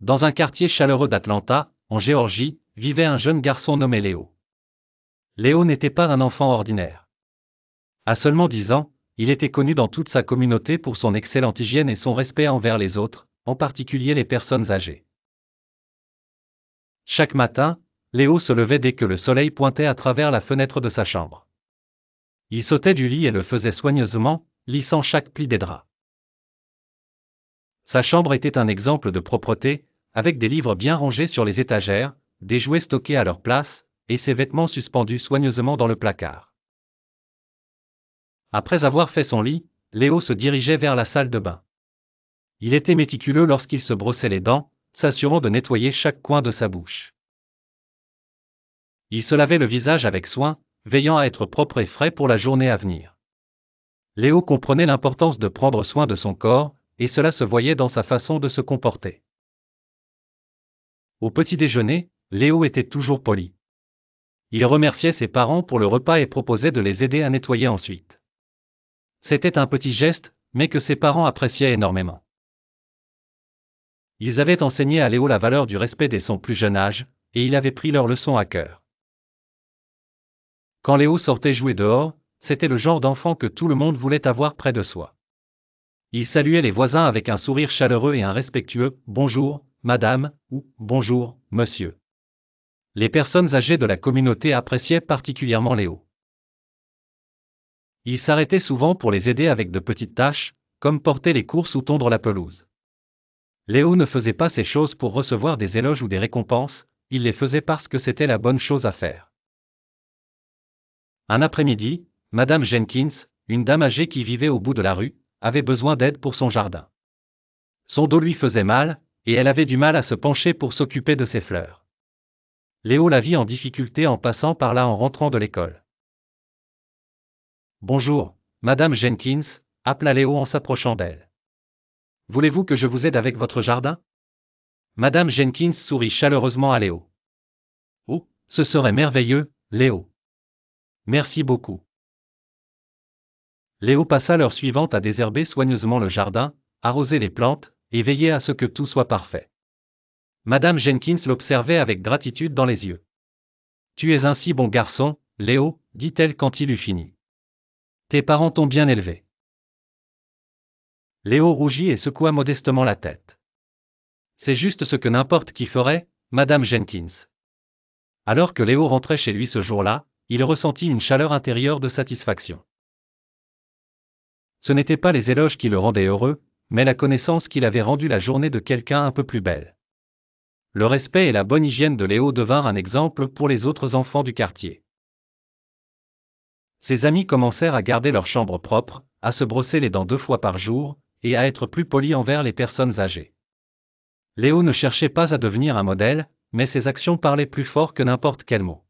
Dans un quartier chaleureux d'Atlanta, en Géorgie, vivait un jeune garçon nommé Léo. Léo n'était pas un enfant ordinaire. À seulement 10 ans, il était connu dans toute sa communauté pour son excellente hygiène et son respect envers les autres, en particulier les personnes âgées. Chaque matin, Léo se levait dès que le soleil pointait à travers la fenêtre de sa chambre. Il sautait du lit et le faisait soigneusement, lissant chaque pli des draps. Sa chambre était un exemple de propreté, avec des livres bien rangés sur les étagères, des jouets stockés à leur place, et ses vêtements suspendus soigneusement dans le placard. Après avoir fait son lit, Léo se dirigeait vers la salle de bain. Il était méticuleux lorsqu'il se brossait les dents, s'assurant de nettoyer chaque coin de sa bouche. Il se lavait le visage avec soin, veillant à être propre et frais pour la journée à venir. Léo comprenait l'importance de prendre soin de son corps, et cela se voyait dans sa façon de se comporter. Au petit déjeuner, Léo était toujours poli. Il remerciait ses parents pour le repas et proposait de les aider à nettoyer ensuite. C'était un petit geste, mais que ses parents appréciaient énormément. Ils avaient enseigné à Léo la valeur du respect dès son plus jeune âge, et il avait pris leur leçon à cœur. Quand Léo sortait jouer dehors, c'était le genre d'enfant que tout le monde voulait avoir près de soi. Il saluait les voisins avec un sourire chaleureux et un respectueux « Bonjour, madame » ou « Bonjour, monsieur ». Les personnes âgées de la communauté appréciaient particulièrement Léo. Il s'arrêtait souvent pour les aider avec de petites tâches, comme porter les courses ou tondre la pelouse. Léo ne faisait pas ces choses pour recevoir des éloges ou des récompenses, il les faisait parce que c'était la bonne chose à faire. Un après-midi, Madame Jenkins, une dame âgée qui vivait au bout de la rue, avait besoin d'aide pour son jardin. Son dos lui faisait mal, et elle avait du mal à se pencher pour s'occuper de ses fleurs. Léo la vit en difficulté en passant par là en rentrant de l'école. « Bonjour, Madame Jenkins » appela Léo en s'approchant d'elle. « Voulez-vous que je vous aide avec votre jardin » Madame Jenkins sourit chaleureusement à Léo. « Oh, ce serait merveilleux, Léo. Merci beaucoup. » Léo passa l'heure suivante à désherber soigneusement le jardin, arroser les plantes, et veiller à ce que tout soit parfait. Madame Jenkins l'observait avec gratitude dans les yeux. « Tu es un si bon garçon, Léo, dit-elle quand il eut fini. Tes parents t'ont bien élevé. » Léo rougit et secoua modestement la tête. « C'est juste ce que n'importe qui ferait, Madame Jenkins. » Alors que Léo rentrait chez lui ce jour-là, il ressentit une chaleur intérieure de satisfaction. Ce n'étaient pas les éloges qui le rendaient heureux, mais la connaissance qu'il avait rendu la journée de quelqu'un un peu plus belle. Le respect et la bonne hygiène de Léo devinrent un exemple pour les autres enfants du quartier. Ses amis commencèrent à garder leur chambre propre, à se brosser les dents 2 fois par jour, et à être plus polis envers les personnes âgées. Léo ne cherchait pas à devenir un modèle, mais ses actions parlaient plus fort que n'importe quel mot.